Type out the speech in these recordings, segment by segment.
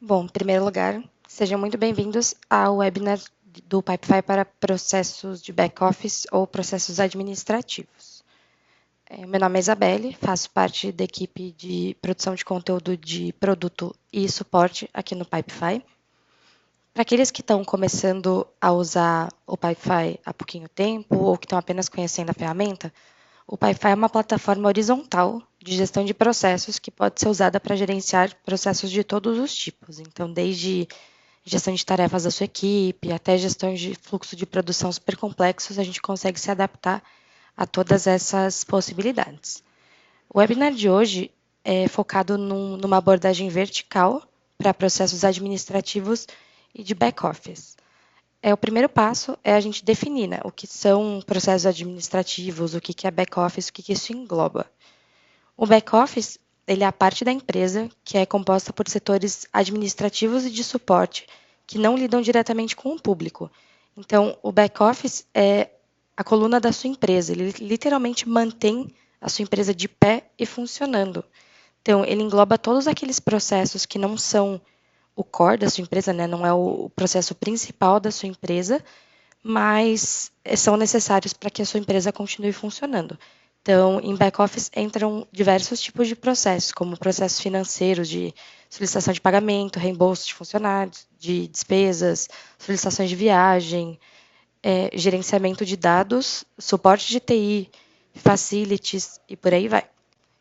Bom, em primeiro lugar, sejam muito bem-vindos ao webinar do Pipefy para processos de back-office ou processos administrativos. Meu nome é Isabelle, faço parte da equipe de produção de conteúdo de produto e suporte aqui no Pipefy. Para aqueles que estão começando a usar o Pipefy há pouquinho tempo ou que estão apenas conhecendo a ferramenta, o Pipefy é uma plataforma horizontal de gestão de processos que pode ser usada para gerenciar processos de todos os tipos. Então, desde gestão de tarefas da sua equipe, até gestão de fluxo de produção super complexos, a gente consegue se adaptar a todas essas possibilidades. O webinar de hoje é focado numa abordagem vertical para processos administrativos e de back-office. O primeiro passo é a gente definir, né, o que são processos administrativos, o que é back-office, o que isso engloba. O back-office ele é a parte da empresa que é composta por setores administrativos e de suporte que não lidam diretamente com o público. Então, o back-office é a coluna da sua empresa, ele literalmente mantém a sua empresa de pé e funcionando. Então, ele engloba todos aqueles processos que não são o core da sua empresa, né? Não é o processo principal da sua empresa, mas são necessários para que a sua empresa continue funcionando. Então, em back-office entram diversos tipos de processos, como processos financeiros de solicitação de pagamento, reembolso de funcionários, de despesas, solicitações de viagem, gerenciamento de dados, suporte de TI, facilities e por aí vai.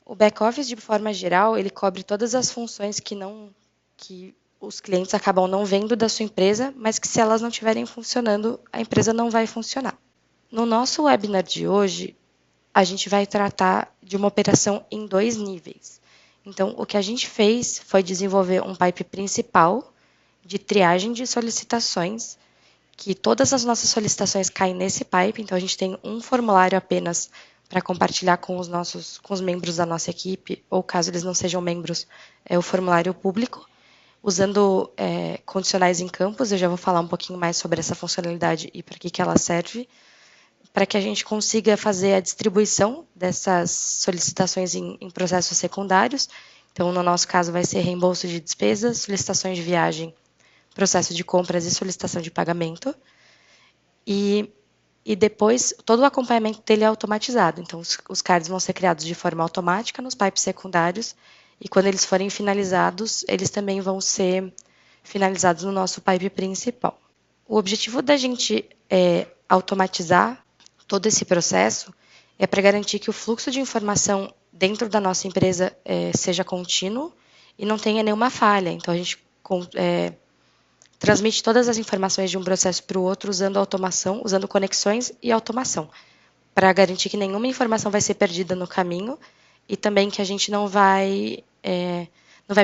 O back-office, de forma geral, ele cobre todas as funções que os clientes acabam não vendo da sua empresa, mas que se elas não estiverem funcionando, a empresa não vai funcionar. No nosso webinar de hoje, a gente vai tratar de uma operação em dois níveis. Então, o que a gente fez foi desenvolver um pipe principal de triagem de solicitações, que todas as nossas solicitações caem nesse pipe, então a gente tem um formulário apenas para compartilhar com os membros da nossa equipe, ou caso eles não sejam membros, é o formulário público, usando condicionais em campos. Eu já vou falar um pouquinho mais sobre essa funcionalidade e para que ela serve, para que a gente consiga fazer a distribuição dessas solicitações em processos secundários. Então, no nosso caso, vai ser reembolso de despesas, solicitações de viagem, processo de compras e solicitação de pagamento. E depois, todo o acompanhamento dele é automatizado. Então, os cards vão ser criados de forma automática nos pipes secundários, e quando eles forem finalizados, eles também vão ser finalizados no nosso pipe principal. O objetivo da gente automatizar todo esse processo é para garantir que o fluxo de informação dentro da nossa empresa seja contínuo e não tenha nenhuma falha. Então, a gente transmite todas as informações de um processo para o outro usando automação, usando conexões e automação, para garantir que nenhuma informação vai ser perdida no caminho e também que a gente não vai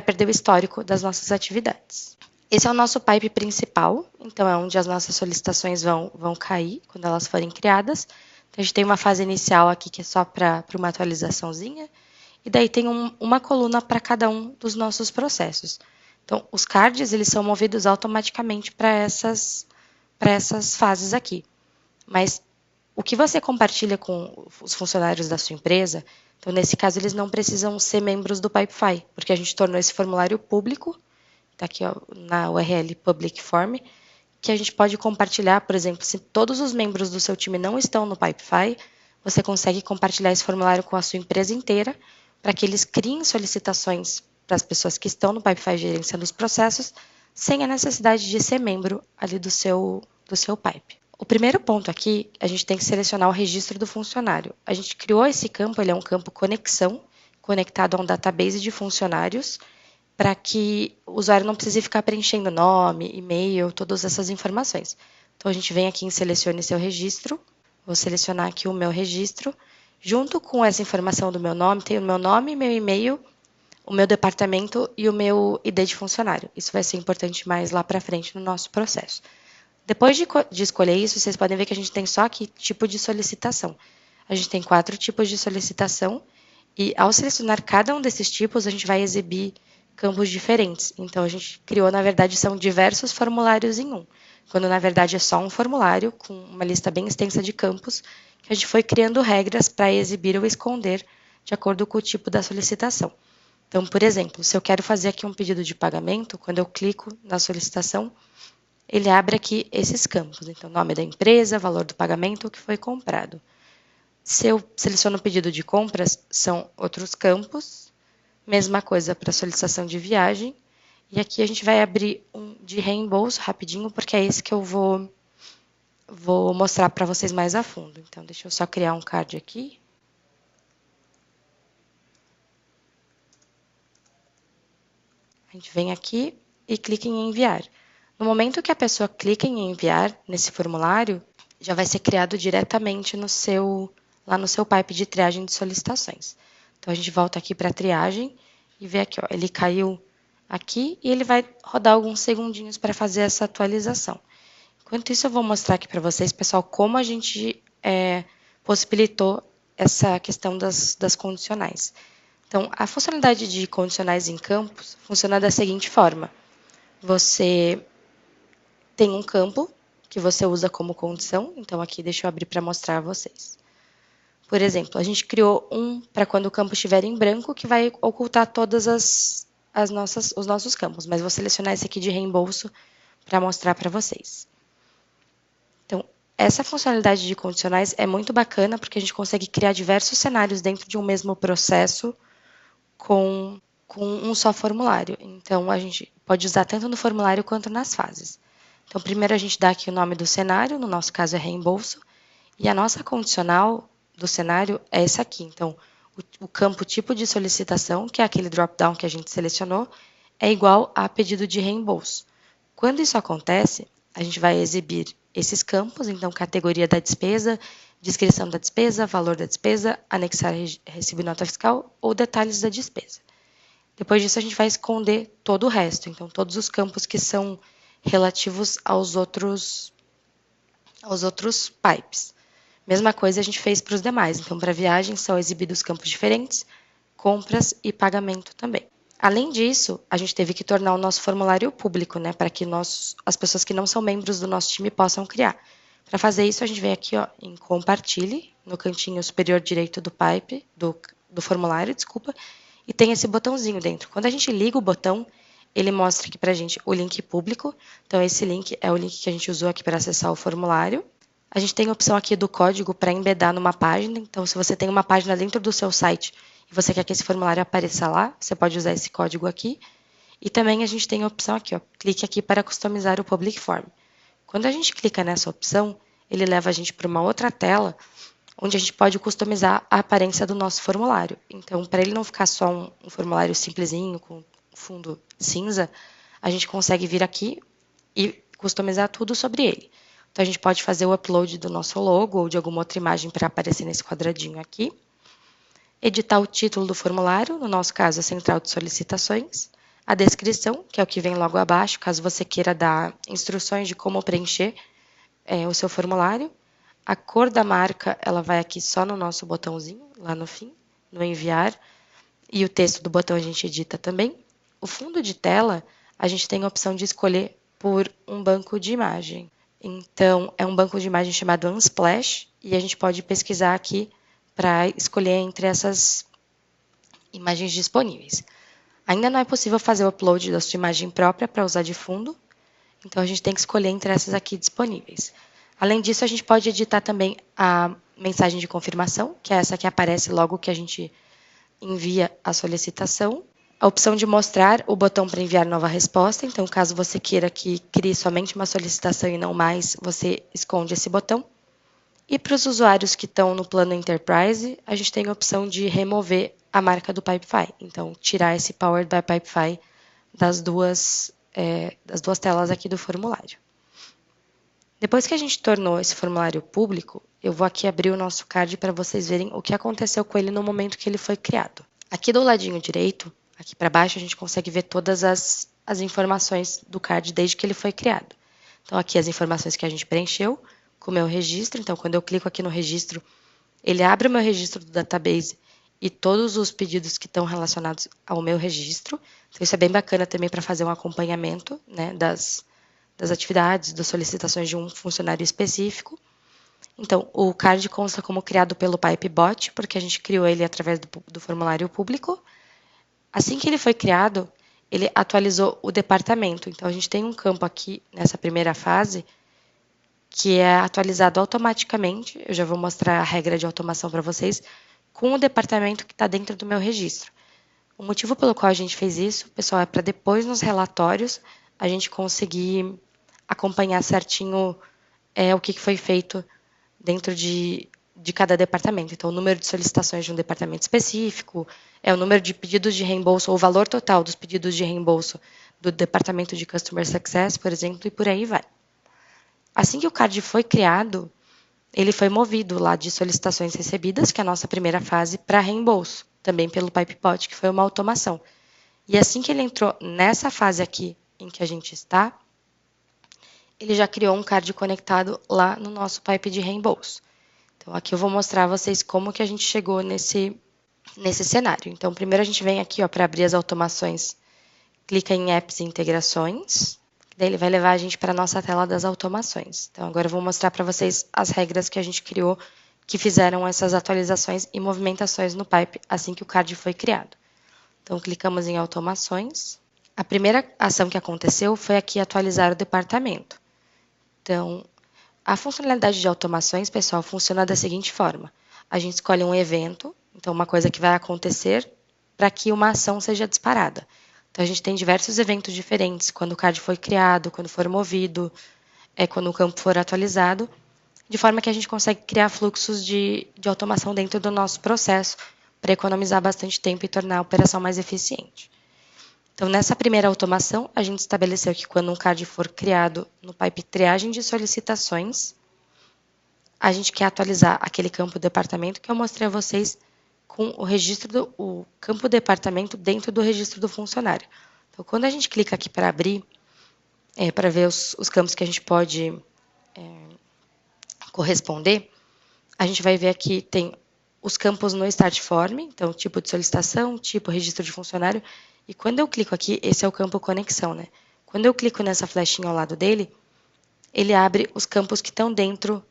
perder o histórico das nossas atividades. Esse é o nosso pipe principal, então é onde as nossas solicitações vão cair quando elas forem criadas. Então, a gente tem uma fase inicial aqui que é só para uma atualizaçãozinha, e daí tem uma coluna para cada um dos nossos processos. Então, os cards eles são movidos automaticamente para essas fases aqui. Mas o que você compartilha com os funcionários da sua empresa, então, nesse caso, eles não precisam ser membros do Pipefy, porque a gente tornou esse formulário público, está aqui ó, na URL Public Form, que a gente pode compartilhar, por exemplo, se todos os membros do seu time não estão no Pipefy, você consegue compartilhar esse formulário com a sua empresa inteira, para que eles criem solicitações para as pessoas que estão no Pipefy gerenciando os processos, sem a necessidade de ser membro ali do seu pipe. O primeiro ponto aqui, a gente tem que selecionar o registro do funcionário. A gente criou esse campo, ele é um campo conexão, conectado a um database de funcionários, para que o usuário não precise ficar preenchendo nome, e-mail, todas essas informações. Então, a gente vem aqui em selecione seu registro, vou selecionar aqui o meu registro. Junto com essa informação do meu nome, tem o meu nome, meu e-mail, o meu departamento e o meu ID de funcionário. Isso vai ser importante mais lá para frente no nosso processo. Depois de escolher isso, vocês podem ver que a gente tem só aqui tipo de solicitação. A gente tem 4 tipos de solicitação e, ao selecionar cada um desses tipos, a gente vai exibir campos diferentes. Então, a gente criou, na verdade, são diversos formulários em um, quando, na verdade, é só um formulário com uma lista bem extensa de campos que a gente foi criando regras para exibir ou esconder de acordo com o tipo da solicitação. Então, por exemplo, se eu quero fazer aqui um pedido de pagamento, quando eu clico na solicitação, ele abre aqui esses campos. Então, nome da empresa, valor do pagamento, o que foi comprado. Se eu seleciono o pedido de compras, são outros campos. Mesma coisa para solicitação de viagem. E aqui a gente vai abrir um de reembolso rapidinho, porque é esse que eu vou mostrar para vocês mais a fundo. Então, deixa eu só criar um card aqui. A gente vem aqui e clica em enviar. No momento que a pessoa clica em enviar nesse formulário, já vai ser criado diretamente lá no seu pipe de triagem de solicitações. Então, a gente volta aqui para a triagem e vê aqui, ó, ele caiu aqui e ele vai rodar alguns segundinhos para fazer essa atualização. Enquanto isso, eu vou mostrar aqui para vocês, pessoal, como a gente possibilitou essa questão das condicionais. Então, a funcionalidade de condicionais em campos funciona da seguinte forma. Você tem um campo que você usa como condição. Então, aqui deixa eu abrir para mostrar a vocês. Por exemplo, a gente criou um para quando o campo estiver em branco, que vai ocultar todas os nossos campos. Mas vou selecionar esse aqui de reembolso para mostrar para vocês. Então, essa funcionalidade de condicionais é muito bacana, porque a gente consegue criar diversos cenários dentro de um mesmo processo com um só formulário. Então, a gente pode usar tanto no formulário quanto nas fases. Então, primeiro a gente dá aqui o nome do cenário, no nosso caso é reembolso, e a nossa condicional do cenário é esse aqui. Então, o campo tipo de solicitação, que é aquele drop-down que a gente selecionou, é igual a pedido de reembolso. Quando isso acontece, a gente vai exibir esses campos, então categoria da despesa, descrição da despesa, valor da despesa, anexar recibo e nota fiscal ou detalhes da despesa. Depois disso, a gente vai esconder todo o resto, então todos os campos que são relativos aos outros pipes. Mesma coisa a gente fez para os demais, então para viagem são exibidos campos diferentes, compras e pagamento também. Além disso, a gente teve que tornar o nosso formulário público, né, para que as pessoas que não são membros do nosso time possam criar. Para fazer isso, a gente vem aqui ó, em compartilhe, no cantinho superior direito do pipe, do formulário, desculpa, e tem esse botãozinho dentro. Quando a gente liga o botão, ele mostra aqui para a gente o link público. Então, esse link é o link que a gente usou aqui para acessar o formulário. A gente tem a opção aqui do código para embedar numa página. Então, se você tem uma página dentro do seu site e você quer que esse formulário apareça lá, você pode usar esse código aqui. E também a gente tem a opção aqui, ó, clique aqui para customizar o Public Form. Quando a gente clica nessa opção, ele leva a gente para uma outra tela, onde a gente pode customizar a aparência do nosso formulário. Então, para ele não ficar só um formulário simplesinho, com fundo cinza, a gente consegue vir aqui e customizar tudo sobre ele. Então, a gente pode fazer o upload do nosso logo ou de alguma outra imagem para aparecer nesse quadradinho aqui. Editar o título do formulário, no nosso caso, a central de solicitações. A descrição, que é o que vem logo abaixo, caso você queira dar instruções de como preencher o seu formulário. A cor da marca, ela vai aqui só no nosso botãozinho, lá no fim, no enviar. E o texto do botão a gente edita também. O fundo de tela, a gente tem a opção de escolher por um banco de imagem. Então, é um banco de imagem chamado Unsplash, e a gente pode pesquisar aqui para escolher entre essas imagens disponíveis. Ainda não é possível fazer o upload da sua imagem própria para usar de fundo, então a gente tem que escolher entre essas aqui disponíveis. Além disso, a gente pode editar também a mensagem de confirmação, que é essa que aparece logo que a gente envia a solicitação. A opção de mostrar o botão para enviar nova resposta, então caso você queira que crie somente uma solicitação e não mais, você esconde esse botão. E para os usuários que estão no plano Enterprise, a gente tem a opção de remover a marca do Pipefy. Então, tirar esse Powered by Pipefy das duas telas aqui do formulário. Depois que a gente tornou esse formulário público, eu vou aqui abrir o nosso card para vocês verem o que aconteceu com ele no momento que ele foi criado. Aqui do ladinho direito, aqui para baixo, a gente consegue ver todas as informações do card desde que ele foi criado. Então, aqui as informações que a gente preencheu, com o meu registro. Então, quando eu clico aqui no registro, ele abre o meu registro do database e todos os pedidos que estão relacionados ao meu registro. Então, isso é bem bacana também para fazer um acompanhamento, né, das atividades, das solicitações de um funcionário específico. Então, o card consta como criado pelo PipeBot, porque a gente criou ele através do formulário público. Assim que ele foi criado, ele atualizou o departamento. Então, a gente tem um campo aqui nessa primeira fase que é atualizado automaticamente. Eu já vou mostrar a regra de automação para vocês com o departamento que está dentro do meu registro. O motivo pelo qual a gente fez isso, pessoal, é para depois nos relatórios a gente conseguir acompanhar certinho o que foi feito dentro de cada departamento. Então, o número de solicitações de um departamento específico, o número de pedidos de reembolso, ou o valor total dos pedidos de reembolso do departamento de Customer Success, por exemplo, e por aí vai. Assim que o CARD foi criado, ele foi movido lá de solicitações recebidas, que é a nossa primeira fase, para reembolso, também pelo PipeBot, que foi uma automação. E assim que ele entrou nessa fase aqui em que a gente está, ele já criou um card conectado lá no nosso pipe de reembolso. Então, aqui eu vou mostrar a vocês como que a gente chegou nesse cenário. Então, primeiro a gente vem aqui para abrir as automações, clica em Apps e Integrações, daí ele vai levar a gente para a nossa tela das automações. Então, agora eu vou mostrar para vocês as regras que a gente criou, que fizeram essas atualizações e movimentações no pipe assim que o card foi criado. Então, clicamos em Automações. A primeira ação que aconteceu foi aqui atualizar o departamento. Então, a funcionalidade de automações, pessoal, funciona da seguinte forma. A gente escolhe um evento, então uma coisa que vai acontecer para que uma ação seja disparada. Então, a gente tem diversos eventos diferentes, quando o card foi criado, quando for movido, quando o campo for atualizado, de forma que a gente consegue criar fluxos de automação dentro do nosso processo para economizar bastante tempo e tornar a operação mais eficiente. Então, nessa primeira automação, a gente estabeleceu que quando um card for criado no pipe triagem de solicitações, a gente quer atualizar aquele campo departamento que eu mostrei a vocês com o registro o campo departamento dentro do registro do funcionário. Então, quando a gente clica aqui para abrir, para ver os campos que a gente pode corresponder, a gente vai ver aqui tem os campos no Start Form, então tipo de solicitação, tipo registro de funcionário, e quando eu clico aqui, esse é o campo conexão, né? Quando eu clico nessa flechinha ao lado dele, ele abre os campos que estão dentro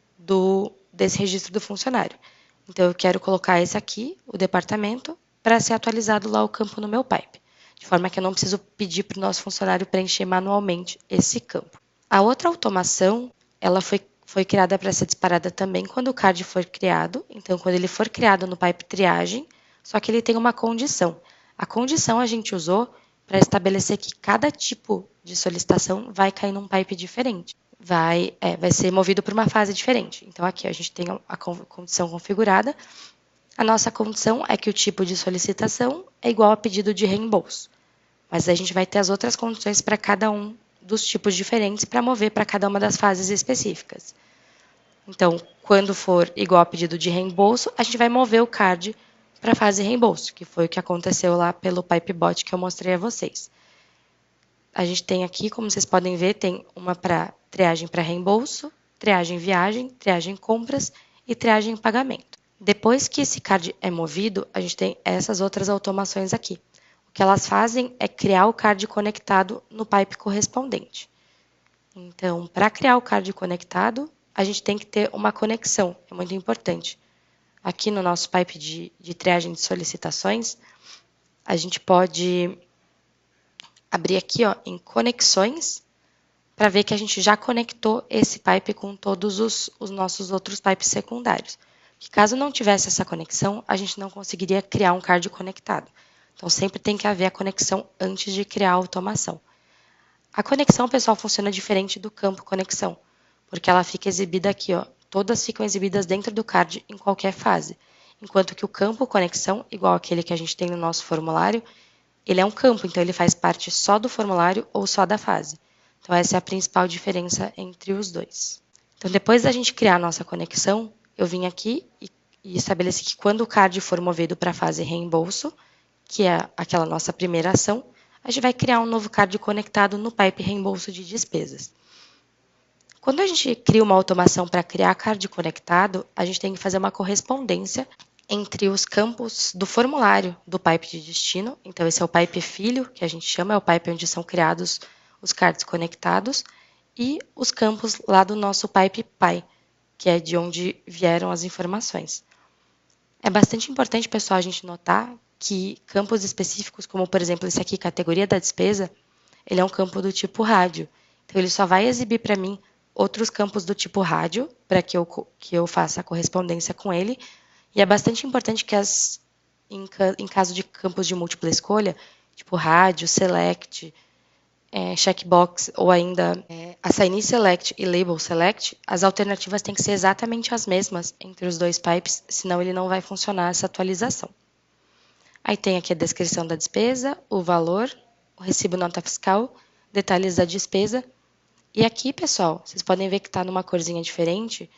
desse registro do funcionário. Então, eu quero colocar esse aqui, o departamento, para ser atualizado lá o campo no meu pipe, de forma que eu não preciso pedir para o nosso funcionário preencher manualmente esse campo. A outra automação, ela foi criada para ser disparada também quando o card for criado. Então, quando ele for criado no pipe triagem, só que ele tem uma condição. A condição a gente usou para estabelecer que cada tipo de solicitação vai cair num pipe diferente. Vai ser movido por uma fase diferente. Então, aqui a gente tem a condição configurada. A nossa condição é que o tipo de solicitação é igual a pedido de reembolso. Mas a gente vai ter as outras condições para cada um dos tipos diferentes para mover para cada uma das fases específicas. Então, quando for igual a pedido de reembolso, a gente vai mover o card para a fase reembolso, que foi o que aconteceu lá pelo PipeBot que eu mostrei a vocês. A gente tem aqui, como vocês podem ver, tem uma para triagem para reembolso, triagem viagem, triagem compras e triagem pagamento. Depois que esse card é movido, a gente tem essas outras automações aqui. O que elas fazem é criar o card conectado no pipe correspondente. Então, para criar o card conectado, a gente tem que ter uma conexão, é muito importante. Aqui no nosso pipe de triagem de solicitações, a gente pode abrir aqui em conexões, para ver que a gente já conectou esse pipe com todos os nossos outros pipes secundários. Que caso não tivesse essa conexão, a gente não conseguiria criar um card conectado. Então, sempre tem que haver a conexão antes de criar a automação. A conexão, pessoal, funciona diferente do campo conexão, porque ela fica exibida aqui, todas ficam exibidas dentro do card em qualquer fase, enquanto que o campo conexão, igual aquele que a gente tem no nosso formulário, ele é um campo, então ele faz parte só do formulário ou só da fase. Então, essa é a principal diferença entre os dois. Então, depois da gente criar a nossa conexão, eu vim aqui e estabeleci que quando o card for movido para a fase reembolso, que é aquela nossa primeira ação, a gente vai criar um novo card conectado no pipe reembolso de despesas. Quando a gente cria uma automação para criar card conectado, a gente tem que fazer uma correspondência entre os campos do formulário do pipe de destino. Então, esse é o pipe filho, que a gente chama, é o pipe onde são criados os cards conectados, e os campos lá do nosso pipe pai, que é de onde vieram as informações. É bastante importante, pessoal, a gente notar que campos específicos, como por exemplo esse aqui, categoria da despesa, ele é um campo do tipo rádio. Então, ele só vai exibir para mim outros campos do tipo rádio, para que eu faça a correspondência com ele. E é bastante importante que em caso de campos de múltipla escolha, tipo rádio, select, checkbox ou ainda assignee select e label select, as alternativas têm que ser exatamente as mesmas entre os dois pipes, senão ele não vai funcionar essa atualização. Aí tem aqui a descrição da despesa, o valor, o recibo nota fiscal, detalhes da despesa. E aqui, pessoal, vocês podem ver que está numa corzinha diferente,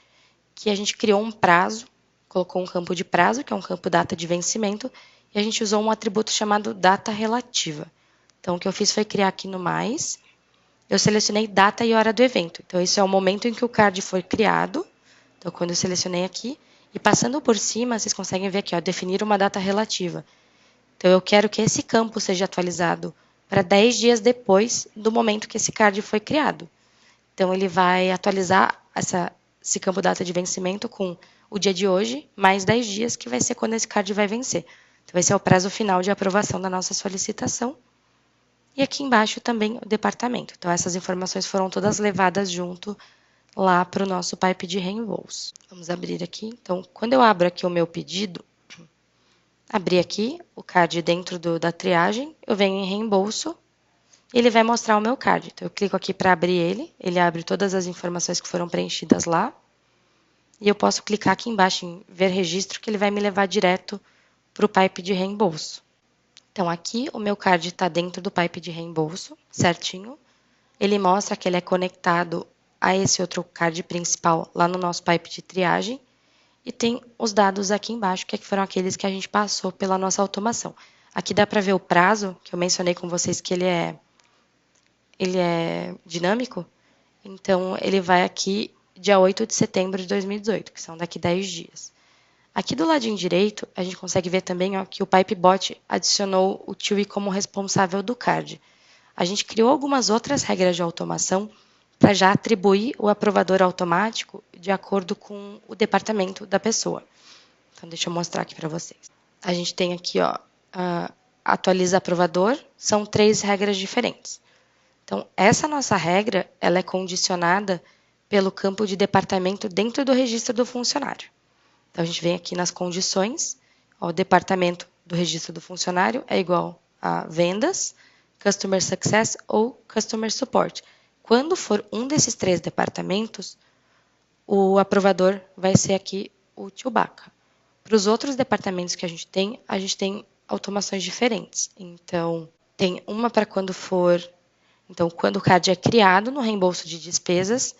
que a gente criou um prazo, colocou um campo de prazo, que é um campo data de vencimento, e a gente usou um atributo chamado data relativa. Então, o que eu fiz foi criar aqui no mais, eu selecionei data e hora do evento. Então, esse é o momento em que o card foi criado. Então, quando eu selecionei aqui, e passando por cima, vocês conseguem ver aqui, ó, definir uma data relativa. Então, eu quero que esse campo seja atualizado para 10 dias depois do momento que esse card foi criado. Então, ele vai atualizar esse campo data de vencimento com o dia de hoje, mais 10 dias, que vai ser quando esse card vai vencer. Então, esse é o prazo final de aprovação da nossa solicitação. E aqui embaixo também o departamento. Então, essas informações foram todas levadas junto lá para o nosso pipe de reembolso. Vamos abrir aqui. Então, quando eu abro aqui o meu pedido, abri aqui o card dentro da triagem, eu venho em reembolso, e ele vai mostrar o meu card. Então, eu clico aqui para abrir ele abre todas as informações que foram preenchidas lá, e eu posso clicar aqui embaixo em ver registro, que ele vai me levar direto para o pipe de reembolso. Então, aqui o meu card está dentro do pipe de reembolso, certinho. Ele mostra que ele é conectado a esse outro card principal lá no nosso pipe de triagem, e tem os dados aqui embaixo, que foram aqueles que a gente passou pela nossa automação. Aqui dá para ver o prazo, que eu mencionei com vocês que ele é dinâmico. Então, ele vai aqui dia 8 de setembro de 2018, que são daqui 10 dias. Aqui do ladinho direito, a gente consegue ver também ó, que o PipeBot adicionou o TUI como responsável do card. A gente criou algumas outras regras de automação para já atribuir o aprovador automático de acordo com o departamento da pessoa. Então, deixa eu mostrar aqui para vocês. A gente tem aqui, ó, atualiza aprovador, são 3 regras diferentes. Então, essa nossa regra, ela é condicionada pelo campo de departamento dentro do registro do funcionário. Então, a gente vem aqui nas condições, ó, o departamento do registro do funcionário é igual a vendas, Customer Success ou Customer Support. Quando for um desses 3 departamentos, o aprovador vai ser aqui o Chewbacca. Para os outros departamentos que a gente tem automações diferentes. Então, tem uma para quando for... Então, quando o CAD é criado no reembolso de despesas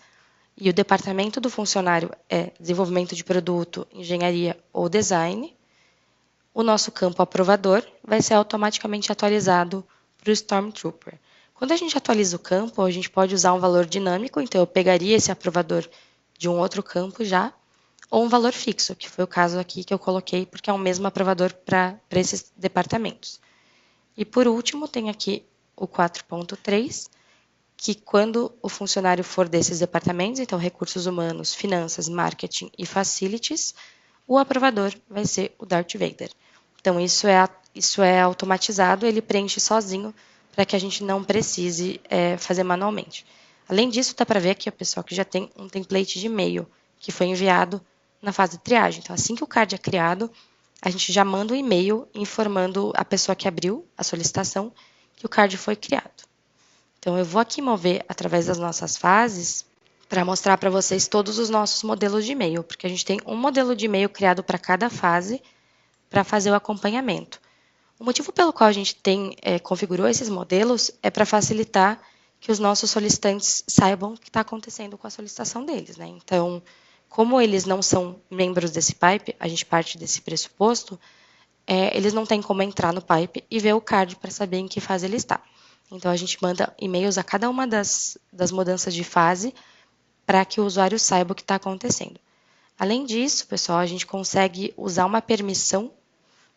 e o departamento do funcionário é desenvolvimento de produto, engenharia ou design, o nosso campo aprovador vai ser automaticamente atualizado para o Stormtrooper. Quando a gente atualiza o campo, a gente pode usar um valor dinâmico, então eu pegaria esse aprovador de um outro campo já, ou um valor fixo, que foi o caso aqui que eu coloquei, porque é o mesmo aprovador para esses departamentos. E por último, tem aqui o 4.3, que quando o funcionário for desses departamentos, então recursos humanos, finanças, marketing e facilities, o aprovador vai ser o Darth Vader. Então, isso é automatizado, ele preenche sozinho para que a gente não precise fazer manualmente. Além disso, dá para ver aqui, pessoal, que já tem um template de e-mail que foi enviado na fase de triagem. Então, assim que o card é criado, a gente já manda um e-mail informando a pessoa que abriu a solicitação que o card foi criado. Então, eu vou aqui mover através das nossas fases para mostrar para vocês todos os nossos modelos de e-mail, porque a gente tem um modelo de e-mail criado para cada fase para fazer o acompanhamento. O motivo pelo qual a gente configurou esses modelos é para facilitar que os nossos solicitantes saibam o que está acontecendo com a solicitação deles, né? Então, como eles não são membros desse pipe, a gente parte desse pressuposto, eles não têm como entrar no pipe e ver o card para saber em que fase ele está. Então, a gente manda e-mails a cada uma das mudanças de fase para que o usuário saiba o que está acontecendo. Além disso, pessoal, a gente consegue usar uma permissão.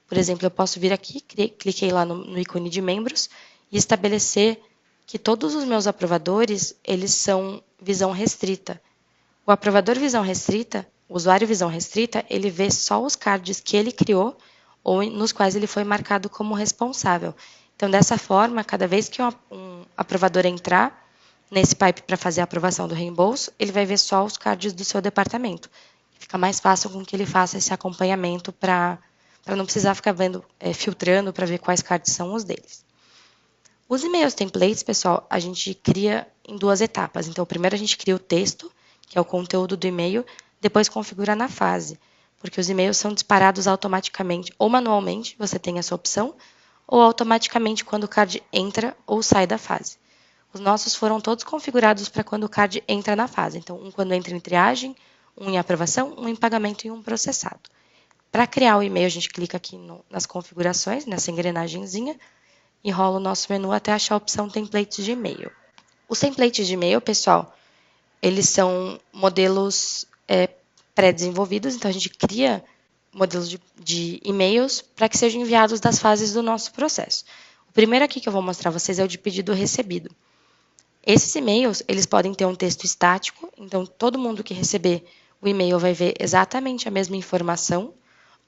Por exemplo, eu posso vir aqui, cliquei lá no ícone de membros e estabelecer que todos os meus aprovadores, eles são visão restrita. O aprovador visão restrita, o usuário visão restrita, ele vê só os cards que ele criou ou nos quais ele foi marcado como responsável. Então, dessa forma, cada vez que um aprovador entrar nesse pipe para fazer a aprovação do reembolso, ele vai ver só os cards do seu departamento. Fica mais fácil com que ele faça esse acompanhamento para não precisar ficar filtrando para ver quais cards são os deles. Os e-mails templates, pessoal, a gente cria em 2 etapas. Então, primeiro a gente cria o texto, que é o conteúdo do e-mail, depois configura na fase, porque os e-mails são disparados automaticamente ou manualmente, você tem essa opção, ou automaticamente quando o card entra ou sai da fase. Os nossos foram todos configurados para quando o card entra na fase. Então, um quando entra em triagem, um em aprovação, um em pagamento e um processado. Para criar o e-mail, a gente clica aqui nas configurações, nessa engrenagemzinha, e rola o nosso menu até achar a opção templates de e-mail. Os templates de e-mail, pessoal, eles são modelos pré-desenvolvidos, então a gente cria modelos de e-mails para que sejam enviados das fases do nosso processo. O primeiro aqui que eu vou mostrar a vocês é o de pedido recebido. Esses e-mails, eles podem ter um texto estático, então todo mundo que receber o e-mail vai ver exatamente a mesma informação,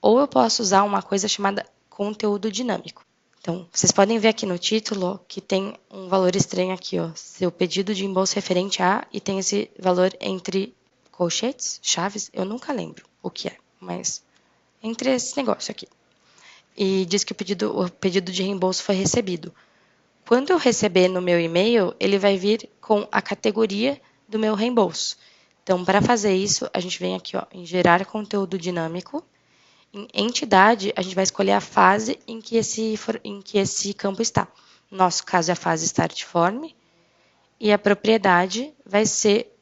ou eu posso usar uma coisa chamada conteúdo dinâmico. Então, vocês podem ver aqui no título que tem um valor estranho aqui, ó, seu pedido de reembolso referente a, e tem esse valor entre colchetes, chaves, eu nunca lembro o que é, mas entre esse negócio aqui. E diz que o pedido de reembolso foi recebido. Quando eu receber no meu e-mail, ele vai vir com a categoria do meu reembolso. Então, para fazer isso, a gente vem aqui ó, em gerar conteúdo dinâmico. Em entidade, a gente vai escolher a fase em que esse campo está. No nosso caso, é a fase Start Form. E a propriedade vai ser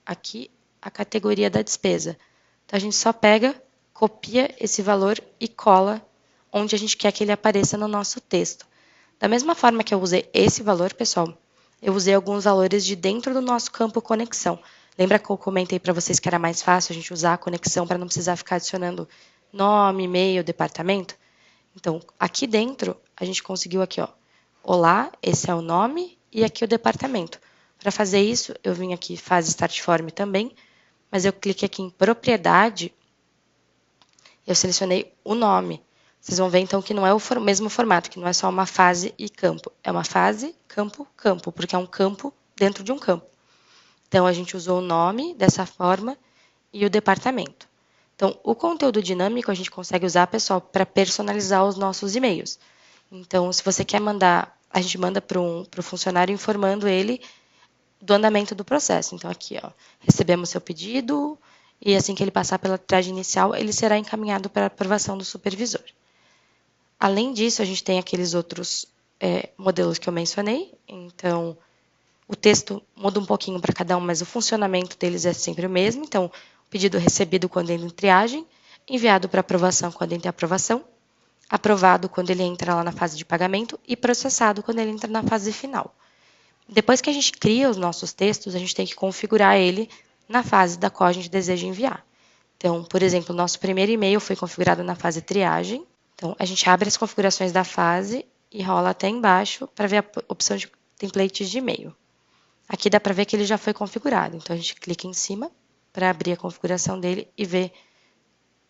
aqui a categoria da despesa. Então, a gente só pega, copia esse valor e cola onde a gente quer que ele apareça no nosso texto. Da mesma forma que eu usei esse valor, pessoal, eu usei alguns valores de dentro do nosso campo conexão. Lembra que eu comentei para vocês que era mais fácil a gente usar a conexão para não precisar ficar adicionando nome, e-mail, departamento? Então, aqui dentro, a gente conseguiu aqui, ó, olá, esse é o nome e aqui o departamento. Para fazer isso, eu vim aqui fase Start Form também, mas eu cliquei aqui em propriedade, eu selecionei o nome. Vocês vão ver, então, que não é o mesmo formato, que não é só uma fase e campo. É uma fase, campo, campo, porque é um campo dentro de um campo. Então, a gente usou o nome dessa forma e o departamento. Então, o conteúdo dinâmico a gente consegue usar, pessoal, para personalizar os nossos e-mails. Então, se você quer mandar, a gente manda para o funcionário informando ele do andamento do processo. Então, aqui, ó, recebemos seu pedido e assim que ele passar pela triagem inicial, ele será encaminhado para aprovação do supervisor. Além disso, a gente tem aqueles outros modelos que eu mencionei. Então, o texto muda um pouquinho para cada um, mas o funcionamento deles é sempre o mesmo. Então, o pedido recebido quando entra em triagem, enviado para aprovação quando entra em aprovação, aprovado quando ele entra lá na fase de pagamento e processado quando ele entra na fase final. Depois que a gente cria os nossos textos, a gente tem que configurar ele na fase da qual a gente deseja enviar. Então, por exemplo, o nosso primeiro e-mail foi configurado na fase triagem. Então, a gente abre as configurações da fase e rola até embaixo para ver a opção de templates de e-mail. Aqui dá para ver que ele já foi configurado. Então, a gente clica em cima para abrir a configuração dele e ver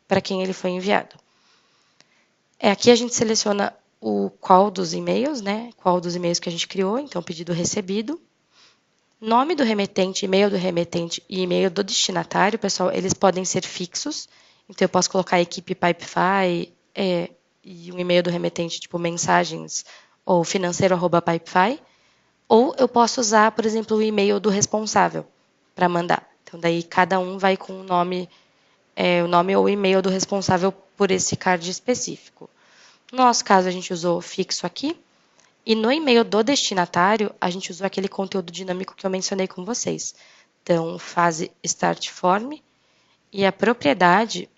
para quem ele foi enviado. Aqui a gente seleciona o qual dos e-mails, né? Qual dos e-mails que a gente criou. Então, pedido recebido. Nome do remetente, e-mail do remetente e e-mail do destinatário, pessoal, eles podem ser fixos. Então, eu posso colocar equipe Pipefy e um e-mail do remetente, tipo mensagens ou financeiro@pipefy. Ou eu posso usar, por exemplo, o e-mail do responsável para mandar. Então, daí cada um vai com o nome ou o e-mail do responsável por esse card específico. No nosso caso, a gente usou fixo aqui. E no e-mail do destinatário, a gente usou aquele conteúdo dinâmico que eu mencionei com vocês. Então, fase Start Form e a propriedade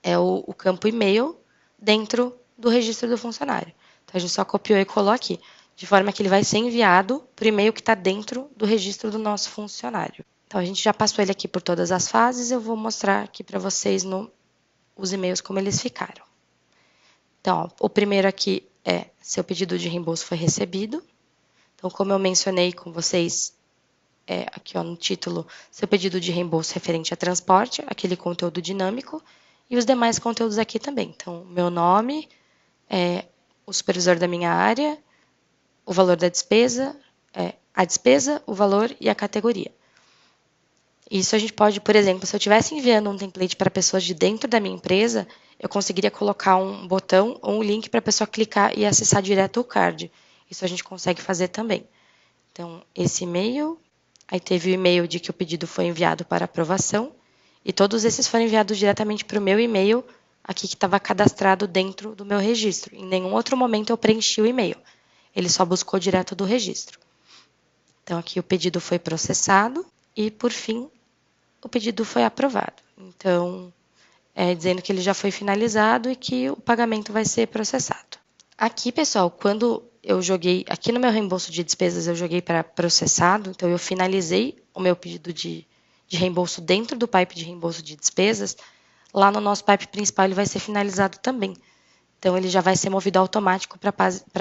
é o campo e-mail dentro do registro do funcionário. Então, a gente só copiou e colou aqui, de forma que ele vai ser enviado para o e-mail que está dentro do registro do nosso funcionário. Então, a gente já passou ele aqui por todas as fases, eu vou mostrar aqui para vocês os e-mails como eles ficaram. Então, ó, o primeiro aqui é seu pedido de reembolso foi recebido. Então, como eu mencionei com vocês aqui ó, no título, seu pedido de reembolso referente a transporte, aquele conteúdo dinâmico. e os demais conteúdos aqui também. Então, meu nome, o supervisor da minha área, o valor da despesa, a despesa, o valor e a categoria. Isso a gente pode, por exemplo, se eu estivesse enviando um template para pessoas de dentro da minha empresa, eu conseguiria colocar um botão ou um link para a pessoa clicar e acessar direto o card. Isso a gente consegue fazer também. Então, esse e-mail, aí teve o e-mail de que o pedido foi enviado para aprovação, e todos esses foram enviados diretamente para o meu e-mail, aqui que estava cadastrado dentro do meu registro. Em nenhum outro momento eu preenchi o e-mail. Ele só buscou direto do registro. Então, aqui o pedido foi processado e, por fim, o pedido foi aprovado. Então, dizendo que ele já foi finalizado e que o pagamento vai ser processado. Aqui, pessoal, quando eu joguei, aqui no meu reembolso de despesas, eu joguei para processado, então eu finalizei o meu pedido de reembolso dentro do pipe de reembolso de despesas. Lá no nosso pipe principal ele vai ser finalizado também. Então, ele já vai ser movido automático para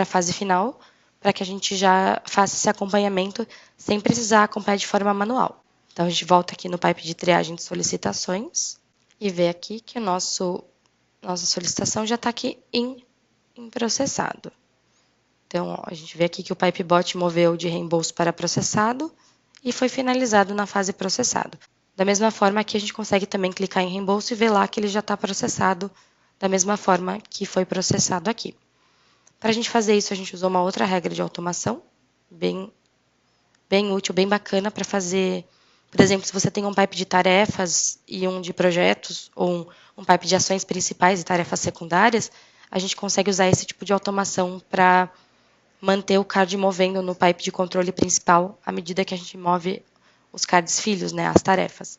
a fase final, para que a gente já faça esse acompanhamento sem precisar acompanhar de forma manual. Então, a gente volta aqui no pipe de triagem de solicitações e vê aqui que nossa solicitação já está aqui em processado. Então, ó, a gente vê aqui que o PipeBot moveu de reembolso para processado e foi finalizado na fase processado. Da mesma forma, aqui a gente consegue também clicar em reembolso e ver lá que ele já está processado da mesma forma que foi processado aqui. Para a gente fazer isso, a gente usou uma outra regra de automação, bem útil, bem bacana para fazer, por exemplo, se você tem um pipe de tarefas e um de projetos, ou um pipe de ações principais e tarefas secundárias, a gente consegue usar esse tipo de automação para manter o card movendo no pipe de controle principal à medida que a gente move os cards filhos, né, as tarefas.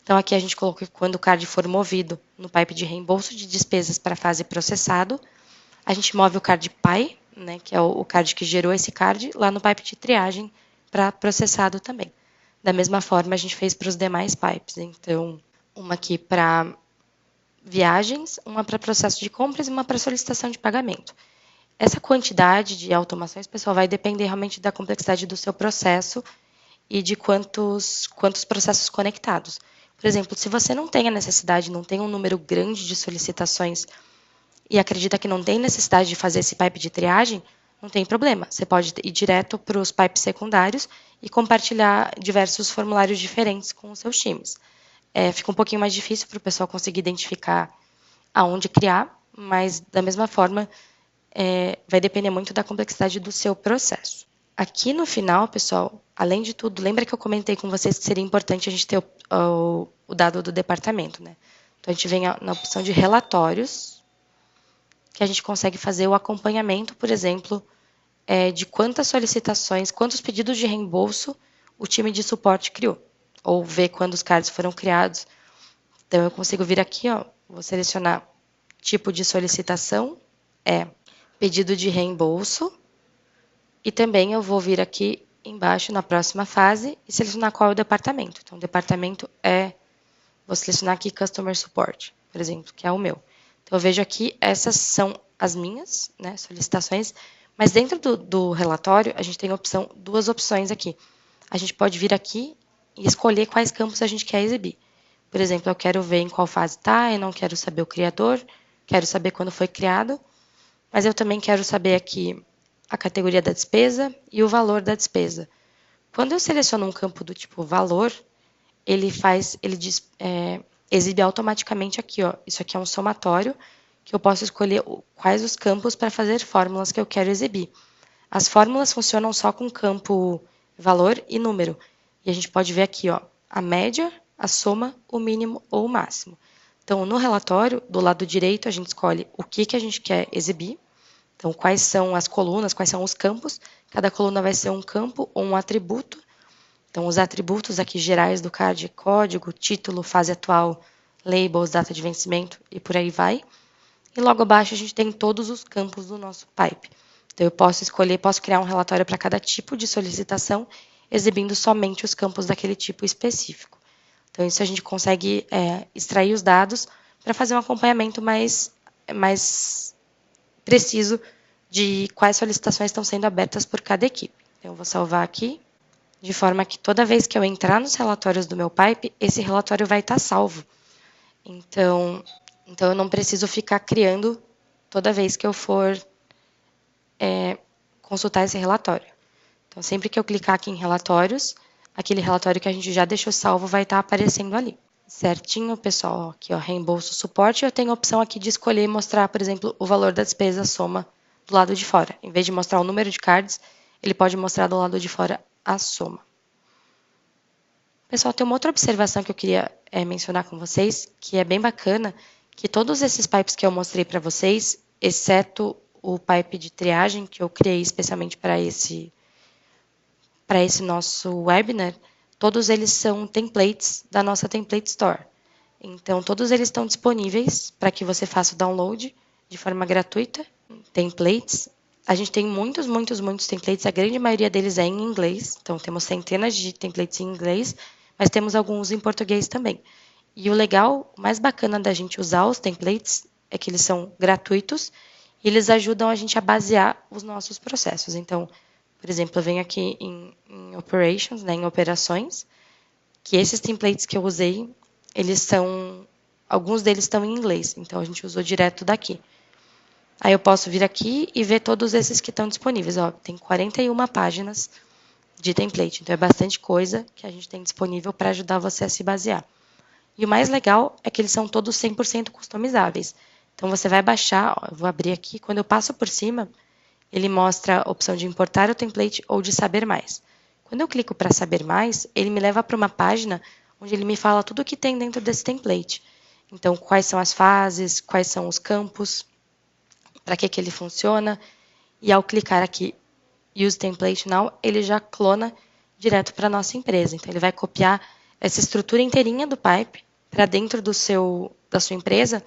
Então, aqui a gente colocou que quando o card for movido no pipe de reembolso de despesas para a fase processado, a gente move o card PI, né, que é o card que gerou esse card, lá no pipe de triagem para processado também. Da mesma forma, a gente fez para os demais pipes. Então, uma aqui para viagens, uma para processo de compras e uma para solicitação de pagamento. Essa quantidade de automações, pessoal, vai depender realmente da complexidade do seu processo e de quantos processos conectados. Por exemplo, se você não tem a necessidade, não tem um número grande de solicitações e acredita que não tem necessidade de fazer esse pipe de triagem, não tem problema. Você pode ir direto para os pipes secundários e compartilhar diversos formulários diferentes com os seus times. Fica um pouquinho mais difícil para o pessoal conseguir identificar aonde criar, mas da mesma forma vai depender muito da complexidade do seu processo. Aqui no final, pessoal, além de tudo, lembra que eu comentei com vocês que seria importante a gente ter o dado do departamento, né? Então, a gente vem na opção de relatórios, que a gente consegue fazer o acompanhamento, por exemplo, de quantas solicitações, quantos pedidos de reembolso o time de suporte criou, ou ver quando os cards foram criados. Então, eu consigo vir aqui, ó, vou selecionar tipo de solicitação, pedido de reembolso, e também eu vou vir aqui embaixo na próxima fase e selecionar qual é o departamento. Então, o departamento vou selecionar aqui Customer Support, por exemplo, que é o meu. Então, eu vejo aqui, essas são as minhas, né, solicitações, mas dentro do relatório, a gente tem duas opções aqui. A gente pode vir aqui e escolher quais campos a gente quer exibir. Por exemplo, eu quero ver em qual fase está, eu não quero saber o criador, quero saber quando foi criado, mas eu também quero saber aqui a categoria da despesa e o valor da despesa. Quando eu seleciono um campo do tipo valor, ele exibe automaticamente aqui, ó. Isso aqui é um somatório que eu posso escolher quais os campos para fazer fórmulas que eu quero exibir. As fórmulas funcionam só com campo valor e número. E a gente pode ver aqui, ó, a média, a soma, o mínimo ou o máximo. Então, no relatório, do lado direito, a gente escolhe o que a gente quer exibir. Então, quais são as colunas, quais são os campos. Cada coluna vai ser um campo ou um atributo. Então, os atributos aqui gerais do card, código, título, fase atual, labels, data de vencimento e por aí vai. E logo abaixo a gente tem todos os campos do nosso pipe. Então, eu posso criar um relatório para cada tipo de solicitação, exibindo somente os campos daquele tipo específico. Então, isso a gente consegue extrair os dados para fazer um acompanhamento mais preciso de quais solicitações estão sendo abertas por cada equipe. Então, eu vou salvar aqui, de forma que toda vez que eu entrar nos relatórios do meu pipe, esse relatório vai estar salvo. Então, Então, eu não preciso ficar criando toda vez que eu for consultar esse relatório. Então, sempre que eu clicar aqui em relatórios, aquele relatório que a gente já deixou salvo vai estar aparecendo ali. Certinho, pessoal. Aqui, ó, reembolso suporte. Eu tenho a opção aqui de escolher e mostrar, por exemplo, o valor da despesa soma do lado de fora. Em vez de mostrar o número de cards, ele pode mostrar do lado de fora a soma. Pessoal, tem uma outra observação que eu queria mencionar com vocês, que é bem bacana, que todos esses pipes que eu mostrei para vocês, exceto o pipe de triagem, que eu criei especialmente para esse nosso webinar, todos eles são templates da nossa Template Store. Então, todos eles estão disponíveis para que você faça o download de forma gratuita. Templates. A gente tem muitos templates, a grande maioria deles é em inglês. Então, temos centenas de templates em inglês, mas temos alguns em português também. E o legal, o mais bacana da gente usar os templates é que eles são gratuitos e eles ajudam a gente a basear os nossos processos. Então, por exemplo, eu venho aqui em Operations, né, em operações, que esses templates que eu usei, alguns deles estão em inglês, então a gente usou direto daqui. Aí eu posso vir aqui e ver todos esses que estão disponíveis. Ó, tem 41 páginas de template, então é bastante coisa que a gente tem disponível para ajudar você a se basear. E o mais legal é que eles são todos 100% customizáveis. Então você vai baixar, ó, eu vou abrir aqui, quando eu passo por cima, ele mostra a opção de importar o template ou de saber mais. Quando eu clico para saber mais, ele me leva para uma página onde ele me fala tudo o que tem dentro desse template. Então, quais são as fases, quais são os campos, para que ele funciona. E ao clicar aqui, Use Template Now, ele já clona direto para a nossa empresa. Então, ele vai copiar essa estrutura inteirinha do pipe para dentro da sua empresa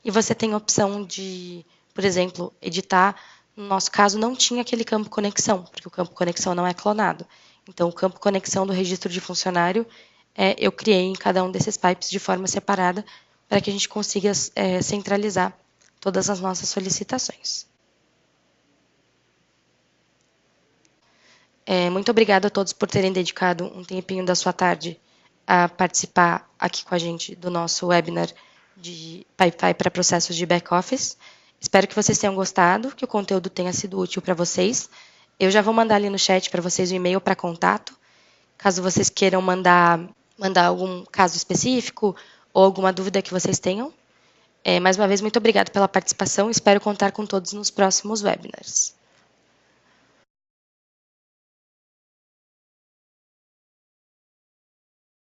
e você tem a opção de, por exemplo, editar. No nosso caso, não tinha aquele campo conexão, porque o campo conexão não é clonado. Então, o campo conexão do registro de funcionário, eu criei em cada um desses pipes de forma separada para que a gente consiga centralizar todas as nossas solicitações. Muito obrigada a todos por terem dedicado um tempinho da sua tarde a participar aqui com a gente do nosso webinar de PyPy para processos de back-office. Espero que vocês tenham gostado, que o conteúdo tenha sido útil para vocês. Eu já vou mandar ali no chat para vocês o e-mail para contato, caso vocês queiram mandar algum caso específico ou alguma dúvida que vocês tenham. Mais uma vez, muito obrigada pela participação. Espero contar com todos nos próximos webinars.